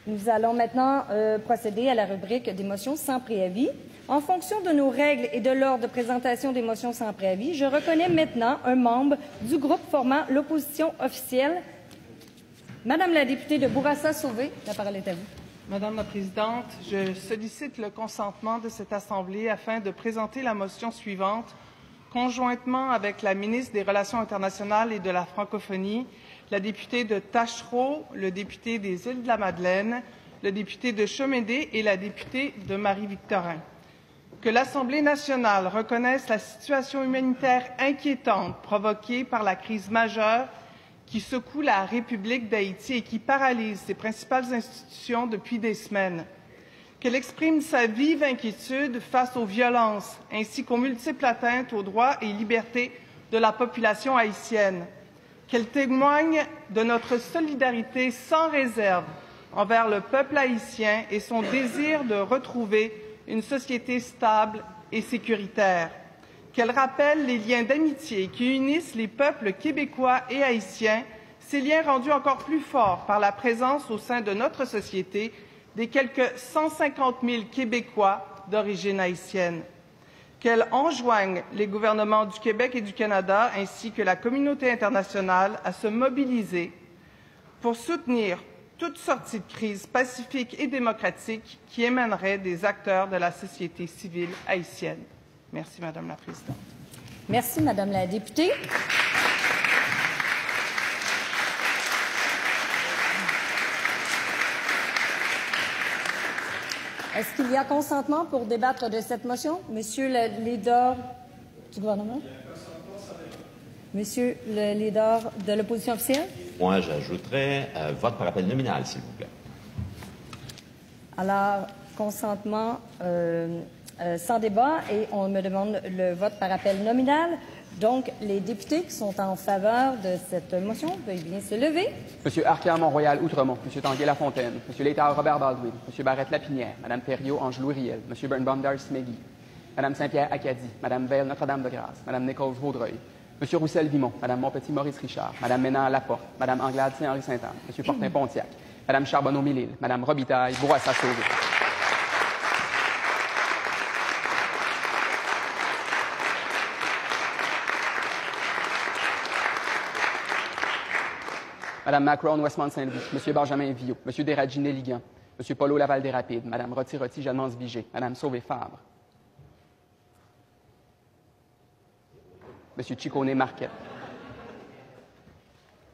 Nous allons maintenant procéder à la rubrique des motions sans préavis. En fonction de nos règles et de l'ordre de présentation des motions sans préavis, je reconnais maintenant un membre du groupe formant l'opposition officielle. Madame la députée de Bourassa-Sauvé, la parole est à vous. Madame la Présidente, je sollicite le consentement de cette Assemblée afin de présenter la motion suivante, conjointement avec la ministre des Relations internationales et de la francophonie, la députée de Tachereau, le député des Îles-de-la-Madeleine, le député de Chemédé et la députée de Marie-Victorin. Que l'Assemblée nationale reconnaisse la situation humanitaire inquiétante provoquée par la crise majeure qui secoue la République d'Haïti et qui paralyse ses principales institutions depuis des semaines. Qu'elle exprime sa vive inquiétude face aux violences ainsi qu'aux multiples atteintes aux droits et libertés de la population haïtienne. Qu'elle témoigne de notre solidarité sans réserve envers le peuple haïtien et son désir de retrouver une société stable et sécuritaire. Qu'elle rappelle les liens d'amitié qui unissent les peuples québécois et haïtiens, ces liens rendus encore plus forts par la présence au sein de notre société des quelques 150 000 Québécois d'origine haïtienne. Qu'elle enjoigne les gouvernements du Québec et du Canada ainsi que la communauté internationale à se mobiliser pour soutenir toute sortie de crise pacifique et démocratique qui émanerait des acteurs de la société civile haïtienne. Merci, Madame la Présidente. Merci, Madame la députée. Est-ce qu'il y a consentement pour débattre de cette motion? Monsieur le leader du gouvernement? Monsieur le leader de l'opposition officielle? Moi, j'ajouterais vote par appel nominal, s'il vous plaît. Alors, consentement sans débat et on me demande le vote par appel nominal. Donc, les députés qui sont en faveur de cette motion veuillent bien se lever. Monsieur Arcand Mont-Royal-Outremont, Monsieur Tanguay-Lafontaine, Monsieur Létard Robert-Baldwin, Monsieur Barrette-Lapinière, Madame Thériault-Angelou-Riel, Monsieur Birnbaum-Darcy-McGee, Madame Saint-Pierre-Acadie, Madame Veil Notre-Dame-de-Grâce, Madame Nichols-Vaudreuil, Monsieur Roussel-Vimont, Madame Montpetit-Maurice-Richard, Madame Ménard-Laporte, Madame Anglade-Saint-Henri-Saint-Anne, Monsieur Fortin-Pontiac, Madame Charbonneau-Mélile, Madame Robitaille, Bourassa-Sauvé. Madame Macron-Westmont-Saint-Louis, Monsieur Benjamin Viau, Monsieur Desragines-Néligan, Monsieur Paulo Laval-des-Rapides, Madame Roti-Jalmance-Vigé, Madame Sauvé-Fabre, Monsieur Ciccone-Marquette,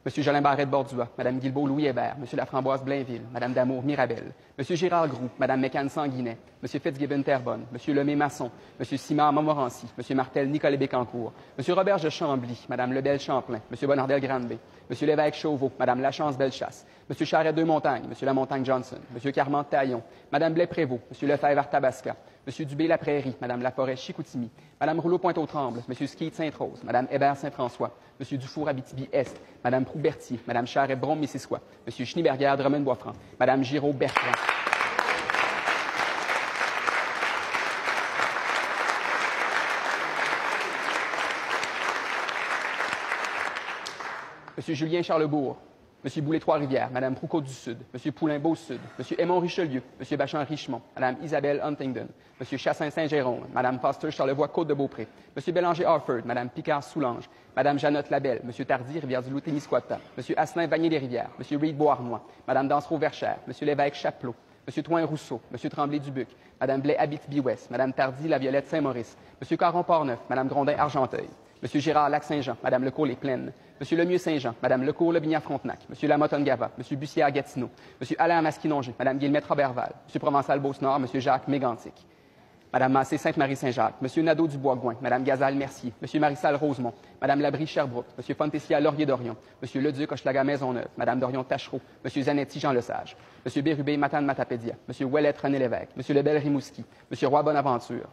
Monsieur Jolin Barrette-Bordua, Madame Guilbeault-Louis-Hébert, Monsieur Laframboise-Blainville, Madame Damour-Mirabel, Monsieur Gérard Groux, Madame Mécan-Sanguinet, Monsieur Fitzgibbon-Terrebonne, Monsieur Lemay-Masson, Monsieur Simard-Montmorency, Monsieur Martel-Nicolet-Bécancourt, Monsieur Robert de Chambly, Madame Lebel-Champlain, Monsieur Bonardel-Granby, Monsieur Lévesque-Chauveau, Madame Lachance-Bellechasse, Monsieur Charret-Deux-Montagnes, Monsieur Lamontagne-Johnson, Monsieur Carmante-Taillon, Madame Blais-Prévost, Monsieur Lefebvre-Arthabasca, Monsieur Dubé-La-Prairie, Madame Laforêt-Chicoutimi, Madame Rouleau-Pointe-aux-Trembles, Monsieur Skeet-Sainte-Rose, Madame Hébert-Saint-François, Monsieur Dufour-Abitibi-Est, Madame Proux-Berthier, Madame Charret-Brome-Missisquoi, Monsieur Schneeberger-Drummond-Boisfranc, Madame Giraud-Bertrand. Monsieur Julien Charlebourg, Monsieur Boulet-Trois-Rivières, Madame Proucaud-du-Sud, Monsieur Poulain-Beau-Sud, Monsieur Aymon-Richelieu, Monsieur Bachand-Richemont, Madame Isabelle Huntingdon, Monsieur Chassin-Saint-Jérôme, Madame Foster-Charlevoix-Côte-de-Beaupré, Monsieur Bélanger-Harford, Madame Picard-Soulanges, Madame Janotte-Labelle, Monsieur Tardy, Rivière-du-Loup-Témiscouata, Monsieur Asselin-Vanier-des-Rivières, Monsieur Reid-Beauharnois, Madame Dansereau-Verchères, Monsieur Lévesque-Chapelot, Monsieur Toin-Rousseau, Monsieur Tremblay-Dubuc, Madame Blais-Abitibi-Ouest, Madame Tardy, La Violette-Saint-Maurice, Monsieur Caron-Portneuf, Madame Grondin-Argenteuil, Monsieur Gérard Lac-Saint-Jean, Madame Lecourt-les-Plaines, Monsieur Lemieux-Saint-Jean, Madame Lecourt-Lebignan-Frontenac, Monsieur Lamotte-Gava, Monsieur Bussière-Gatineau, Monsieur Alain Masquinongé, Madame Guillemette-Robertval, Monsieur Provençal-Beauce-Nord, Monsieur Jacques Mégantic, Madame Massé-Sainte-Marie-Saint-Jacques, Monsieur Nadeau-Dubois-Gouin, Madame Gazal-Mercier, Monsieur Marissal-Rosemont, Madame Labrie-Sherbrooke, Monsieur Fontessia-Laurier-Dorion, Monsieur Leduc Hochelaga-Maisonneuve, Madame Dorion-Tachereau, Monsieur Zanetti-Jean-Lesage, Monsieur Bérubé-Matane-Matapédia, Monsieur Ouellette-René-Lévesque, Monsieur Lebel-Rimouski, Monsieur Roy-Bonaventure,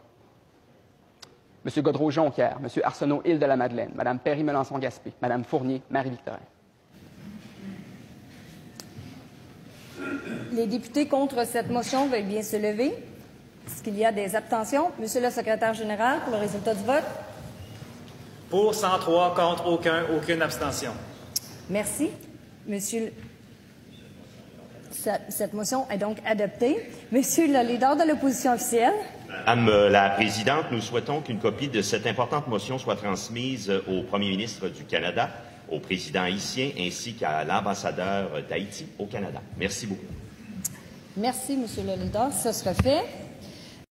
Monsieur Godreau-Jonquière, Monsieur Arsenault-Île-de-la-Madeleine, Madame Perry-Melançon-Gaspé, Madame Fournier, Marie-Victorin. Les députés contre cette motion veuillent bien se lever. Est-ce qu'il y a des abstentions? Monsieur le secrétaire général, pour le résultat du vote. Pour 103, contre aucun, aucune abstention. Merci. Monsieur Cette motion est donc adoptée. Monsieur le leader de l'opposition officielle. Madame la Présidente, nous souhaitons qu'une copie de cette importante motion soit transmise au Premier ministre du Canada, au président haïtien ainsi qu'à l'ambassadeur d'Haïti au Canada. Merci beaucoup. Merci, Monsieur le leader. Ce sera fait.